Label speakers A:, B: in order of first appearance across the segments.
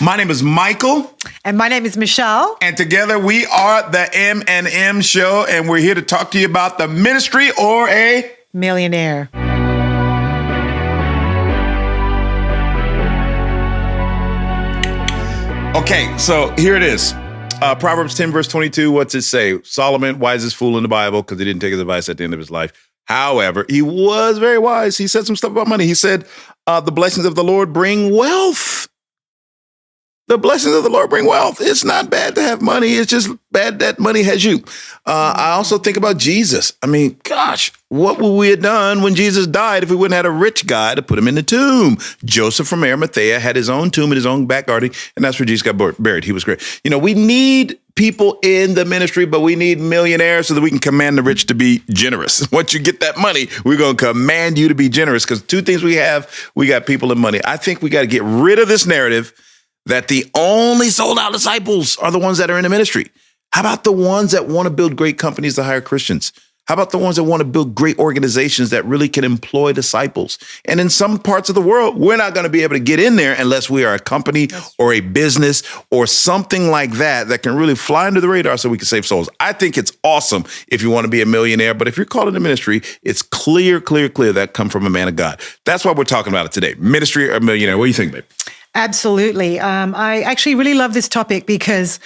A: My name is Michael.
B: And my name is Michele.
A: And together we are the M&M Show, and we're here to talk to you about the ministry or a
B: millionaire.
A: Okay, so here it is. Proverbs 10, verse 22, what's it say? Solomon, wisest fool in the Bible, because he didn't take his advice at the end of his life. However, he was very wise. He said some stuff about money. He said, the blessings of the Lord bring wealth. The blessings of the Lord bring wealth. It's not bad to have money. It's just bad that money has you. I also think about Jesus. I mean, gosh, what would we have done when Jesus died if we wouldn't have had a rich guy to put him in the tomb? Joseph from Arimathea had his own tomb in his own back garden, and that's where Jesus got buried. He was great. You know, we need people in the ministry, but we need millionaires so that we can command the rich to be generous. Once you get that money, we're going to command you to be generous, because two things we got people and money. I think we got to get rid of this narrative that the only sold out disciples are the ones that are in the ministry. How about the ones that want to build great companies to hire Christians? How about the ones that want to build great organizations that really can employ disciples? And in some parts of the world, we're not going to be able to get in there unless we are a company or a business or something like that can really fly under the radar so we can save souls. I think it's awesome if you want to be a millionaire, but if you're called in the ministry, it's clear that come from a man of God. That's why we're talking about it today. Ministry or millionaire. What do you think, babe?
B: Absolutely. I actually really love this topic, because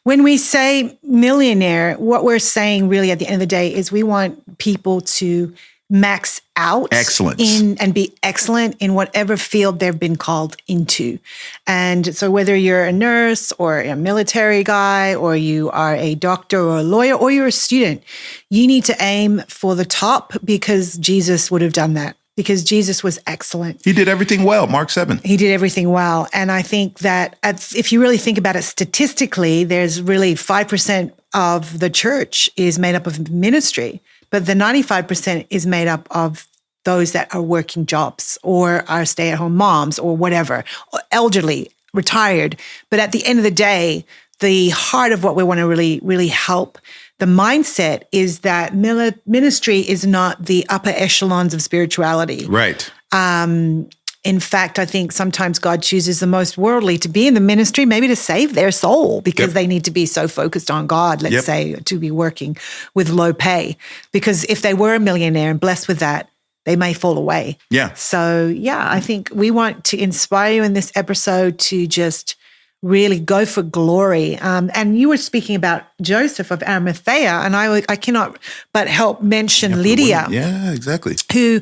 B: when we say millionaire, what we're saying really at the end of the day is we want people to max out
A: excellence
B: and be excellent in whatever field they've been called into. And so whether you're a nurse or a military guy, or you are a doctor or a lawyer, or you're a student, you need to aim for the top, because Jesus would have done that. Because Jesus was excellent.
A: He did everything well, Mark 7.
B: He did everything well. And I think that if you really think about it statistically, there's really 5% of the church is made up of ministry, but the 95% is made up of those that are working jobs or are stay-at-home moms or whatever, or elderly, retired. But at the end of the day, the heart of what we want to really, really help the mindset is that ministry is not the upper echelons of spirituality.
A: Right.
B: In fact, I think sometimes God chooses the most worldly to be in the ministry, maybe to save their soul, because they need to be so focused on God, let's say, to be working with low pay. Because if they were a millionaire and blessed with that, they may fall away.
A: Yeah.
B: So, I think we want to inspire you in this episode to just really go for glory. And you were speaking about Joseph of Arimathea, and I cannot but help mention Lydia.
A: Yeah, exactly.
B: Who,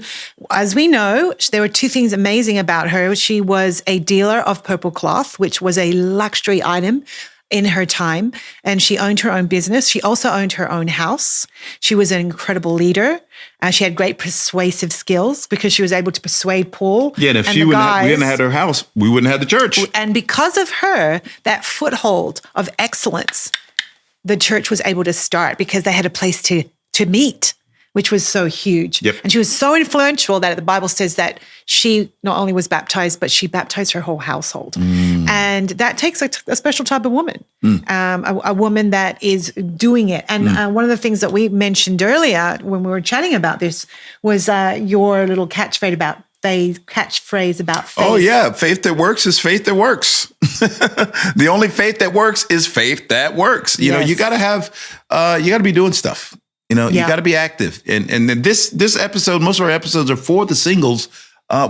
B: as we know, there were two things amazing about her. She was a dealer of purple cloth, which was a luxury item in her time, and she owned her own business. She also owned her own house. She was an incredible leader. She had great persuasive skills, because she was able to persuade Paul.
A: Yeah, and if we hadn't had her house, we wouldn't have the church.
B: And because of her, that foothold of excellence, the church was able to start, because they had a place to meet, which was so huge.
A: Yep.
B: And she was so influential that the Bible says that she not only was baptized, but she baptized her whole household. And that takes a special type of woman, a woman that is doing it. And one of the things that we mentioned earlier when we were chatting about this was your little catchphrase about faith.
A: Oh, yeah. Faith that works is faith that works. The only faith that works is faith that works. You know, you got to be doing stuff. You know, you got to be active. And this episode, most of our episodes are for the singles.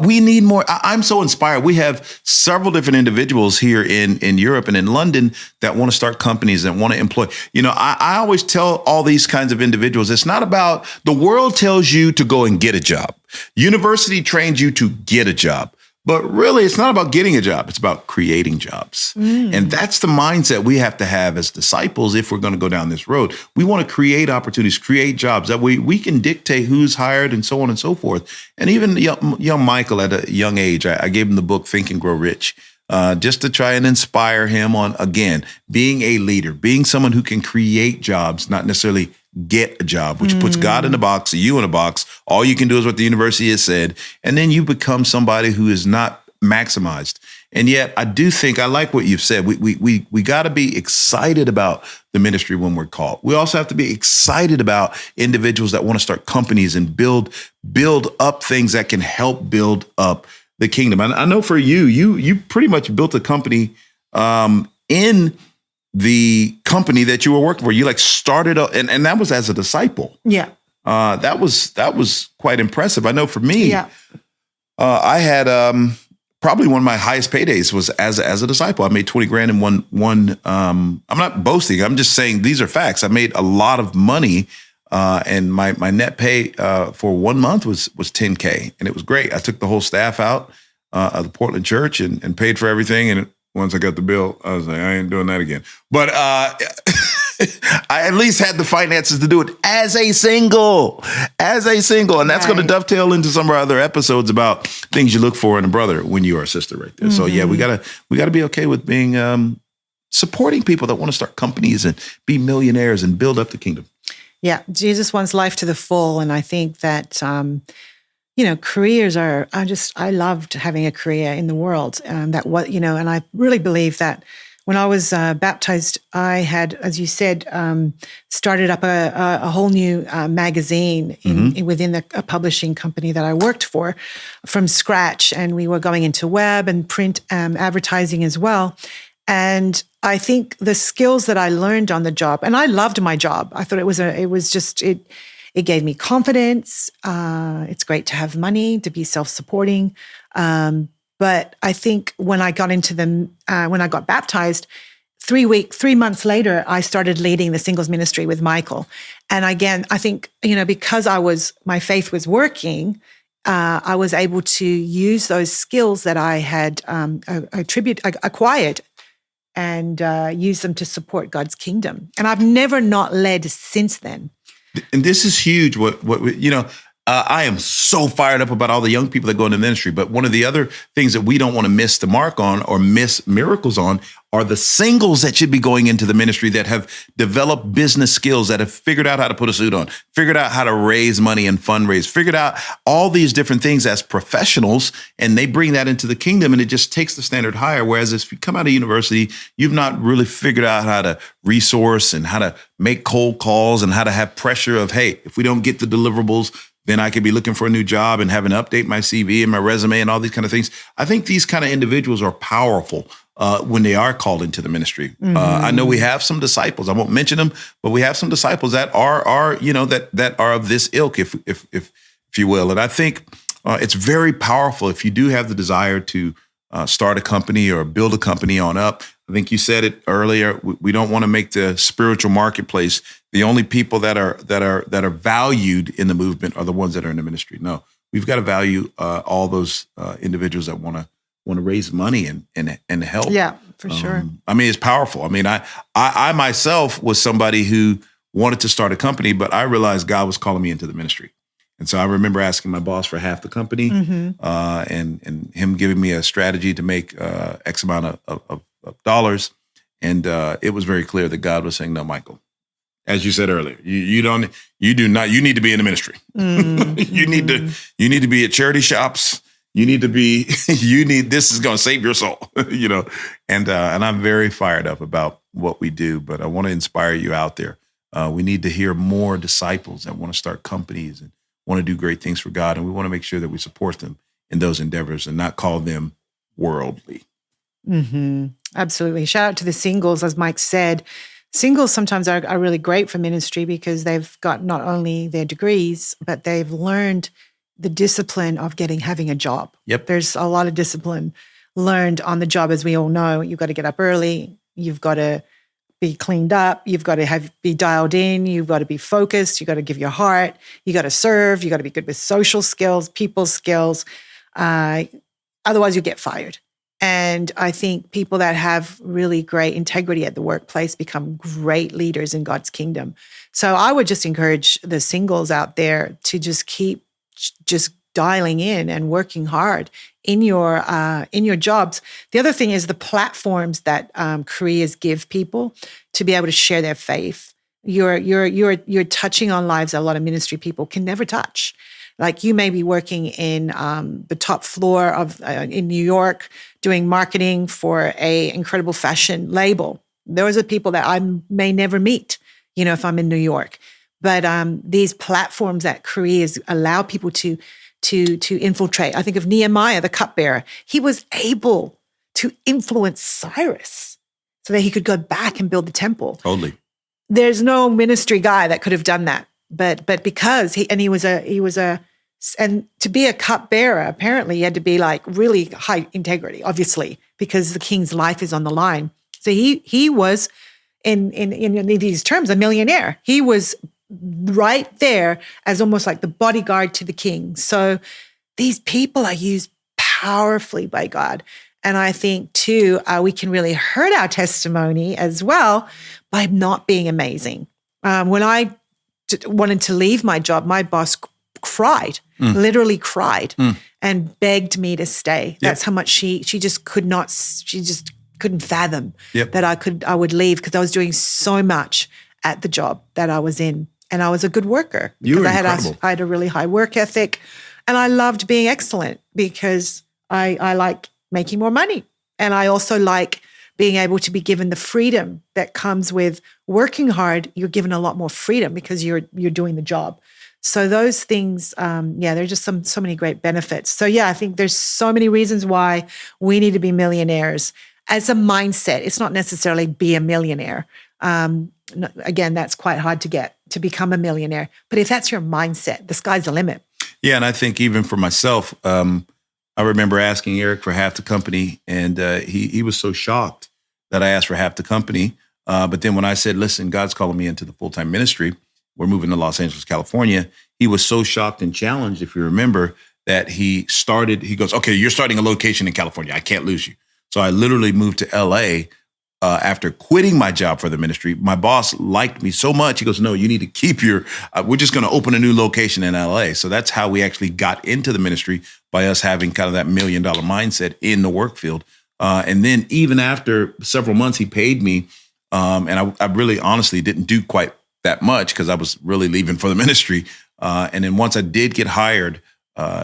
A: We need more. I'm so inspired. We have several different individuals here in Europe and in London that want to start companies and want to employ. You know, I always tell all these kinds of individuals, it's not about, the world tells you to go and get a job. University trains you to get a job. But really, it's not about getting a job. It's about creating jobs. And that's the mindset we have to have as disciples if we're going to go down this road. We want to create opportunities, create jobs. That way we can dictate who's hired and so on and so forth. And even young Michael at a young age, I gave him the book, Think and Grow Rich, just to try and inspire him on, again, being a leader, being someone who can create jobs, not necessarily get a job, which puts God in a box, you in a box. All you can do is what the university has said. And then you become somebody who is not maximized. And yet I do think, I like what you've said. We got to be excited about the ministry when we're called. We also have to be excited about individuals that want to start companies and build up things that can help build up the kingdom. I know for you pretty much built a company in the company that you were working for. You like started up, and that was as a disciple.
B: Yeah.
A: That was quite impressive. I know for me, I had probably one of my highest paydays was as a disciple. I made 20 grand in one. I'm not boasting. I'm just saying these are facts. I made a lot of money, and my net pay for 1 month was $10K, and it was great. I took the whole staff out of the Portland church and paid for everything. And once I got the bill, I was like, I ain't doing that again. But I at least had the finances to do it as a single. And that's going to dovetail into some of our other episodes about things you look for in a brother when you are a sister right there. So yeah, we gotta be okay with being supporting people that want to start companies and be millionaires and build up the kingdom.
B: Yeah, Jesus wants life to the full. And I think that, careers I loved having a career in the world. And I really believe that when I was baptized, I had, as you said, started up a whole new magazine within a publishing company that I worked for from scratch. And we were going into web and print advertising as well. And I think the skills that I learned on the job, and I loved my job. I thought it gave me confidence. It's great to have money, to be self-supporting. But I think when I got when I got baptized, 3 months later, I started leading the singles ministry with Michael. And again, I think, because my faith was working, I was able to use those skills that I had acquired and use them to support God's kingdom. And I've never not led since then.
A: And this is huge. I am so fired up about all the young people that go into ministry. But one of the other things that we don't want to miss the mark on or miss miracles on are the singles that should be going into the ministry that have developed business skills, that have figured out how to put a suit on, figured out how to raise money and fundraise, figured out all these different things as professionals, and they bring that into the kingdom, and it just takes the standard higher. Whereas if you come out of university, you've not really figured out how to resource and how to make cold calls and how to have pressure of, hey, if we don't get the deliverables, then I could be looking for a new job and having to update my CV and my resume and all these kind of things. I think these kind of individuals are powerful when they are called into the ministry. I know we have some disciples. I won't mention them, but we have some disciples that are that are of this ilk, if you will. And I think it's very powerful if you do have the desire to start a company or build a company on up. I think you said it earlier. We don't want to make the spiritual marketplace the only people that are valued in the movement are the ones that are in the ministry. No, we've got to value all those individuals that want to raise money and help.
B: Yeah, for sure.
A: I mean, it's powerful. I mean, I myself was somebody who wanted to start a company, but I realized God was calling me into the ministry. And so I remember asking my boss for half the company and him giving me a strategy to make X amount of dollars. And it was very clear that God was saying, no, Michael, as you said earlier, you need to be in the ministry. You need to be at charity shops. This is going to save your soul, and I'm very fired up about what we do, but I want to inspire you out there. We need to hear more disciples that want to start companies and want to do great things for God. And we want to make sure that we support them in those endeavors and not call them worldly.
B: Absolutely. Shout out to the singles, as Mike said. Singles sometimes are really great for ministry because they've got not only their degrees, but they've learned the discipline of having a job.
A: Yep.
B: There's a lot of discipline learned on the job, as we all know. You've got to get up early. You've got to be cleaned up. You've got to be dialed in. You've got to be focused. You've got to give your heart. You got to serve. You got to be good with social skills, people skills. Otherwise, you get fired. And I think people that have really great integrity at the workplace become great leaders in God's kingdom. So I would just encourage the singles out there to just keep just dialing in and working hard in your jobs. The other thing is the platforms that careers give people to be able to share their faith. You're touching on lives that a lot of ministry people can never touch. Like you may be working in the top floor in New York doing marketing for a incredible fashion label. Those are people that I may never meet, if I'm in New York. But these platforms that careers allow people to infiltrate. I think of Nehemiah, the cupbearer. He was able to influence Cyrus so that he could go back and build the temple.
A: Totally.
B: There's no ministry guy that could have done that. But because he was a and to be a cupbearer, apparently you had to be like really high integrity, obviously, because the king's life is on the line. So he was in these terms a millionaire. He was right there as almost like the bodyguard to the king. So these people are used powerfully by God. And I think too, we can really hurt our testimony as well by not being amazing. When I wanted to leave my job, my boss cried, literally cried, and begged me to stay. That's how much she just couldn't fathom that I would leave because I was doing so much at the job that I was in. And I was a good worker because I had a really high work ethic, and I loved being excellent because I like making more money. And I also like being able to be given the freedom that comes with working hard. You're given a lot more freedom because you're doing the job. So those things, there are just so many great benefits. So I think there's so many reasons why we need to be millionaires as a mindset. It's not necessarily be a millionaire. Again, that's quite hard to become a millionaire. But if that's your mindset, the sky's the limit.
A: Yeah, and I think even for myself, I remember asking Eric for half the company, and he was so shocked that I asked for half the company. But then when I said, listen, God's calling me into the full-time ministry, we're moving to Los Angeles, California, he was so shocked and challenged, if you remember, that he goes, okay, you're starting a location in California. I can't lose you. So I literally moved to LA after quitting my job for the ministry. My boss liked me so much. He goes, no, you need to keep we're just going to open a new location in LA. So that's how we actually got into the ministry, by us having kind of that $1 million mindset in the work field. And then even after several months, he paid me. And I really honestly didn't do quite that much because I was really leaving for the ministry. And then once I did get hired,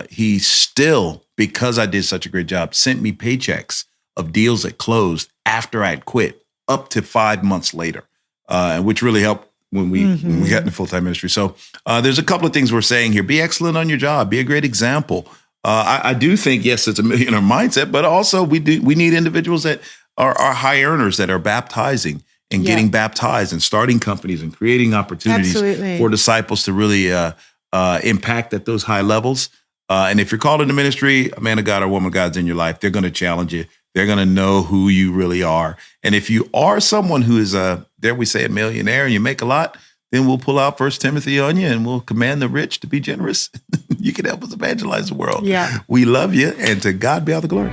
A: he still, because I did such a great job, sent me paychecks of deals that closed after I had quit up to 5 months later, which really helped when we got into full-time ministry. So there's a couple of things we're saying here. Be excellent on your job. Be a great example. I do think, yes, it's a millionaire mindset, but also we need individuals that are high earners, that are baptizing and getting baptized and starting companies and creating opportunities for disciples to really impact at those high levels. And if you're called into ministry, a man of God or woman of God's in your life, they're going to challenge you. They're going to know who you really are. And if you are someone who is dare we say, a millionaire, and you make a lot, then we'll pull out 1 Timothy on you and we'll command the rich to be generous. You can help us evangelize the world. Yeah. We love you, and to God be all the glory.